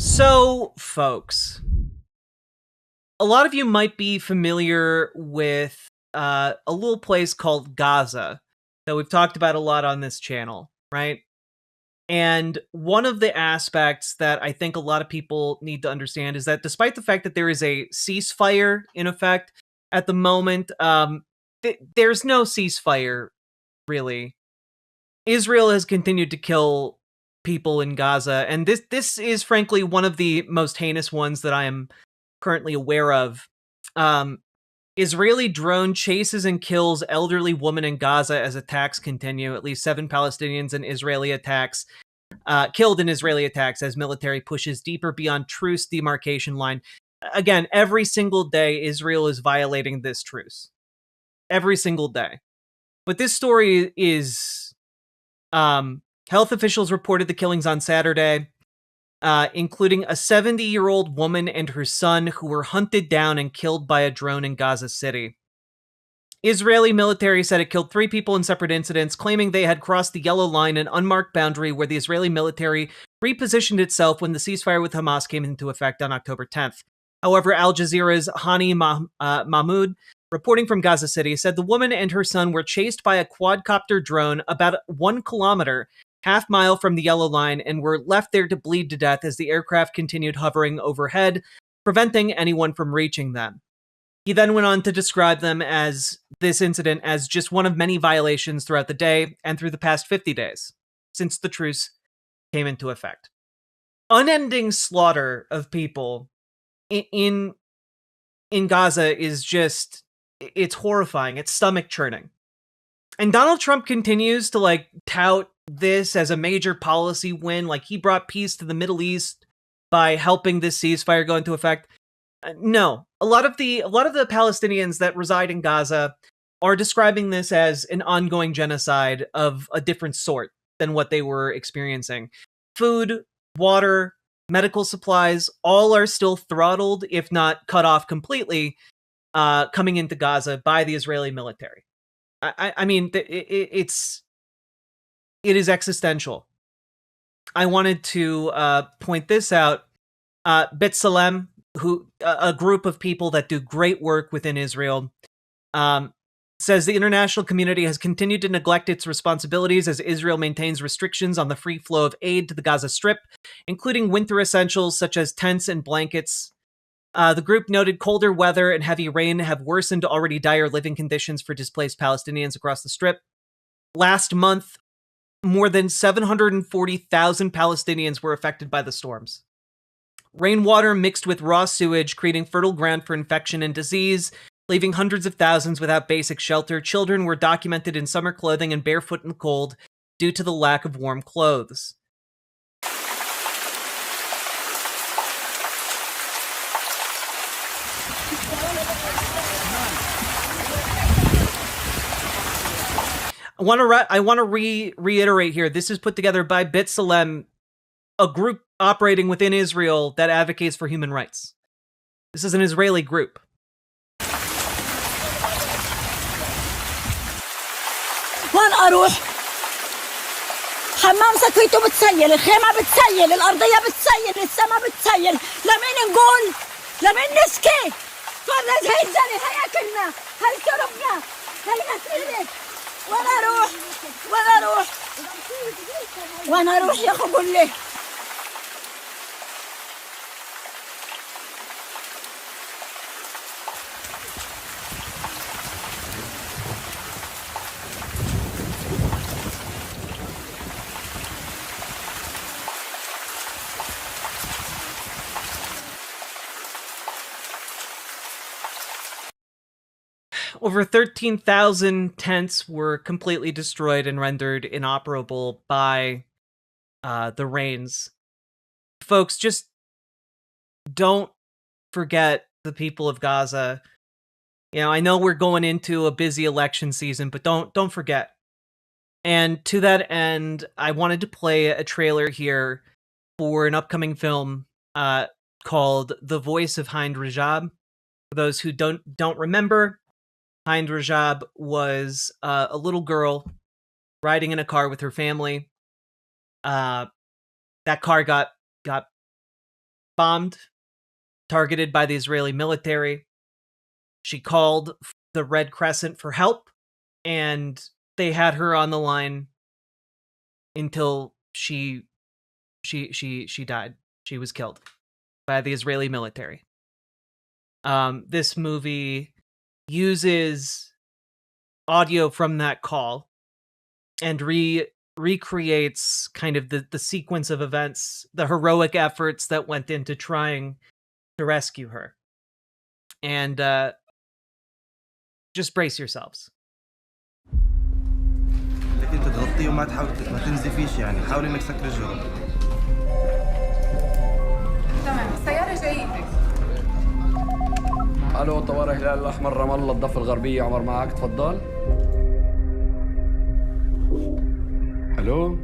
So, folks, a lot of you might be familiar with a little place called Gaza that we've talked about a lot on this channel, right? And one of the aspects that I think a lot of people need to understand is that despite the fact that there is a ceasefire in effect at the moment, there's no ceasefire, really. Israel has continued to kill people in Gaza, and this is frankly one of the most heinous ones that I am currently aware of. Um, Israeli drone chases and kills elderly woman in Gaza as attacks continue. At least 7 Palestinians in Israeli attacks killed in Israeli attacks as military pushes deeper beyond truce demarcation line. Again, every single day Israel is violating this truce. Every single day. But this story is health officials reported the killings on Saturday, including a 70-year-old woman and her son who were hunted down and killed by a drone in Gaza City. Israeli military said it killed 3 people in separate incidents, claiming they had crossed the yellow line, an unmarked boundary where the Israeli military repositioned itself when the ceasefire with Hamas came into effect on October 10th. However, Al Jazeera's Hani Mahmoud, reporting from Gaza City, said the woman and her son were chased by a quadcopter drone about 1 kilometer, half-mile from the yellow line, and were left there to bleed to death as the aircraft continued hovering overhead, preventing anyone from reaching them. He then went on to describe this incident as just one of many violations throughout the day and through the past 50 days, since the truce came into effect. Unending slaughter of people in Gaza is just, it's horrifying. It's stomach churning. And Donald Trump continues to tout this as a major policy win, like he brought peace to the Middle East by helping this ceasefire go into effect. No, a lot of the Palestinians that reside in Gaza are describing this as an ongoing genocide of a different sort than what they were experiencing. Food, water, medical supplies, all are still throttled, if not cut off completely, coming into Gaza by the Israeli military. I mean, it is existential. I wanted to point this out. B'Tselem, a group of people that do great work within Israel, says the international community has continued to neglect its responsibilities as Israel maintains restrictions on the free flow of aid to the Gaza Strip, including winter essentials such as tents and blankets. The group noted colder weather and heavy rain have worsened already dire living conditions for displaced Palestinians across the Strip. Last month, more than 740,000 Palestinians were affected by the storms. Rainwater mixed with raw sewage, creating fertile ground for infection and disease, leaving hundreds of thousands without basic shelter. Children were documented in summer clothing and barefoot in the cold due to the lack of warm clothes. I want to reiterate here. This is put together by B'Tselem, a group operating within Israel that advocates for human rights. This is an Israeli group. وين اروح؟ حمام سكويته بتسيل، الخيمة بتسيل، الأرضية بتسيل، السما بتسيل، لمين نقول؟ لمين نشكي؟ فرج هي الزني، هي أكلنا، هي شربنا، هي غسيلة. وين اروح؟ وين اروح؟ وين اروح يا أخو قول لي؟ Over 13,000 tents were completely destroyed and rendered inoperable by the rains. Folks, just don't forget the people of Gaza. You know, I know we're going into a busy election season, but don't forget. And to that end, I wanted to play a trailer here for an upcoming film called The Voice of Hind Rajab. For those who don't remember, Hind Rajab was a little girl riding in a car with her family. That car got bombed, targeted by the Israeli military. She called the Red Crescent for help, and they had her on the line until she died. She was killed by the Israeli military. This movie uses audio from that call and recreates kind of the sequence of events, the heroic efforts that went into trying to rescue her. And just brace yourselves. لكن انت تغطيه وما تحاول ما تنزفيش يعني حاولي انك تسكري الجرم. تمام السيارة جاية. الو طوارئ الهلال الاحمر رام الله الضفه الغربيه عمر معك تفضل. الو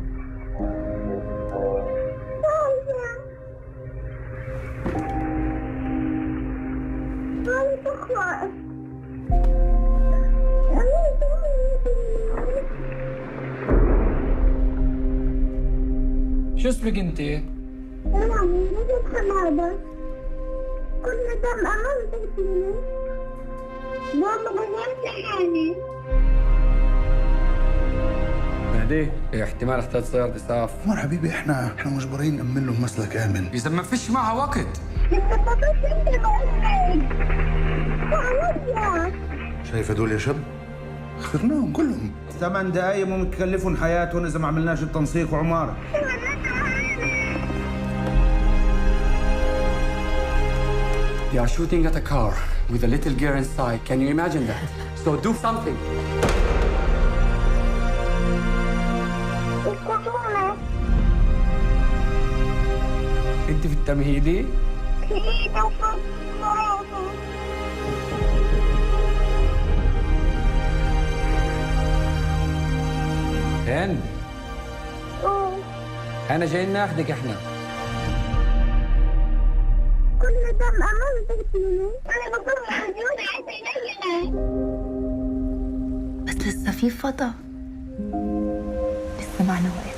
شو اسمك انت؟ كل دم أمام فيني ماما غيرت حالي. مهدي احتمال احتاج سيارة إسعاف. عمر حبيبي احنا مجبورين نأمن له مسلك آمن. إذا ما فيش معها وقت. شايف هدول يا شب؟ خسرناهم كلهم. 8 دقايق ممكن تكلفهم حياتهم إذا ما عملناش التنسيق وعمارة. They are shooting at a car with a little girl inside. Can you imagine that? So do something. انت في التمهيدي؟ هند انا جايين ناخدك احنا. كل دم أمام فيني أنا بكون محزونة عايزة بس لسه في فضا لسه معنا وقت.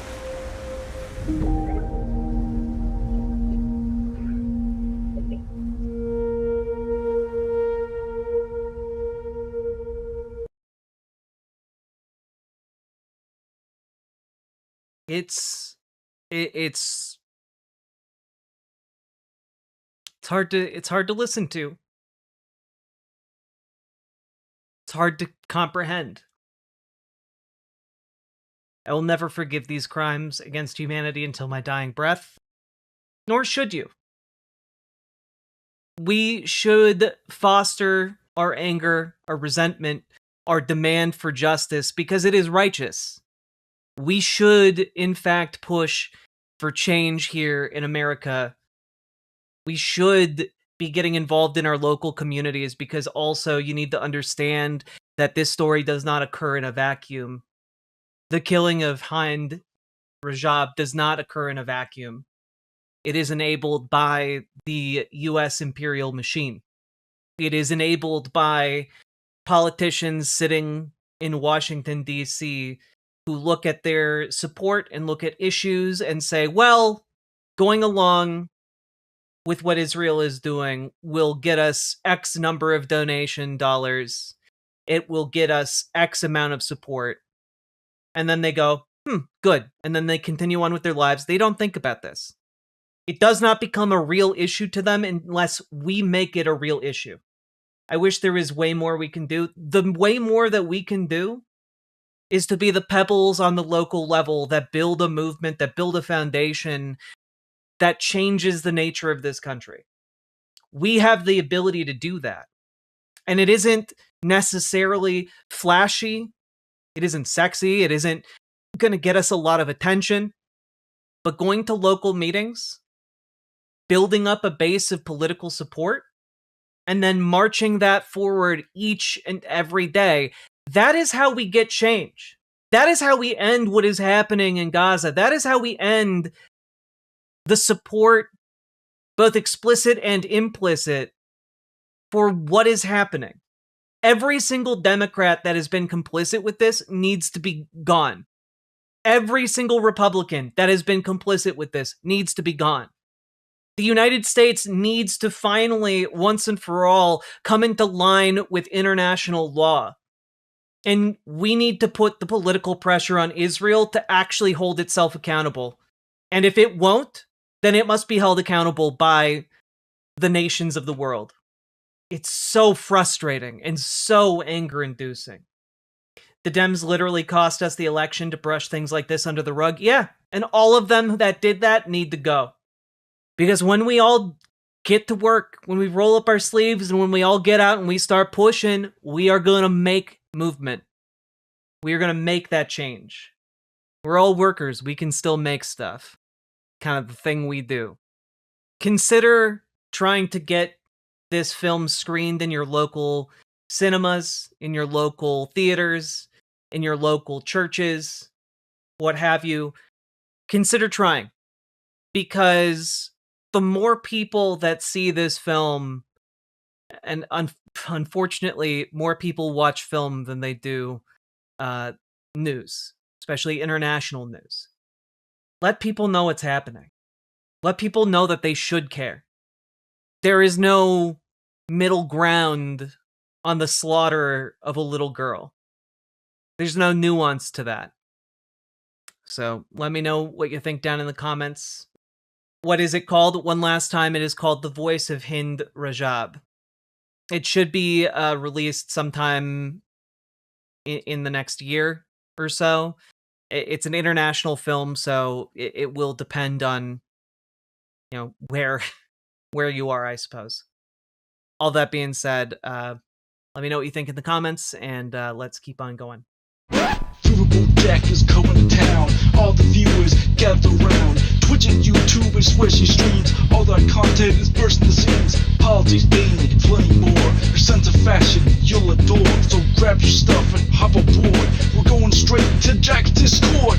It's hard to listen to. It's hard to comprehend. I will never forgive these crimes against humanity until my dying breath. Nor should you. We should foster our anger, our resentment, our demand for justice because it is righteous. We should, in fact, push for change here in America. We should be getting involved in our local communities because also you need to understand that this story does not occur in a vacuum. The killing of Hind Rajab does not occur in a vacuum. It is enabled by the US imperial machine. It is enabled by politicians sitting in Washington, D.C., who look at their support and look at issues and say, well, going along with what Israel is doing will get us X number of donation dollars. It will get us X amount of support. And then they go, good. And then they continue on with their lives. They don't think about this. It does not become a real issue to them unless we make it a real issue. I wish there is way more we can do. The way more that we can do is to be the pebbles on the local level that build a movement, that build a foundation that changes the nature of this country. We have the ability to do that. And it isn't necessarily flashy. It isn't sexy. It isn't going to get us a lot of attention. But going to local meetings, building up a base of political support, and then marching that forward each and every day, that is how we get change. That is how we end what is happening in Gaza. That is how we end the support, both explicit and implicit, for what is happening. Every single Democrat that has been complicit with this needs to be gone. Every single Republican that has been complicit with this needs to be gone. The United States needs to finally, once and for all, come into line with international law. And we need to put the political pressure on Israel to actually hold itself accountable. And if it won't, then it must be held accountable by the nations of the world. It's so frustrating and so anger-inducing. The Dems literally cost us the election to brush things like this under the rug. Yeah, and all of them that did that need to go. Because when we all get to work, when we roll up our sleeves, and when we all get out and we start pushing, we are going to make movement. We are going to make that change. We're all workers. We can still make stuff. Kind of the thing we do. Consider trying to get this film screened in your local cinemas, in your local theaters, in your local churches, what have you. Consider trying. Because the more people that see this film, and unfortunately, more people watch film than they do news, especially international news. Let people know what's happening. Let people know that they should care. There is no middle ground on the slaughter of a little girl. There's no nuance to that. So let me know what you think down in the comments. What is it called? One last time, it is called The Voice of Hind Rajab. It should be released sometime in the next year or so. It's an international film, so it will depend on, you know, where you are, I suppose. All that being said, let me know what you think in the comments, and let's keep on going. Riverboat Jack is going to town. All the viewers gather round. Twitch and YouTube is where she streams. All that content is bursting the seams. Politics, gaming, plenty more. Her sense of fashion you'll adore. So grab your stuff and hop aboard. We're going straight to Jack's Discord.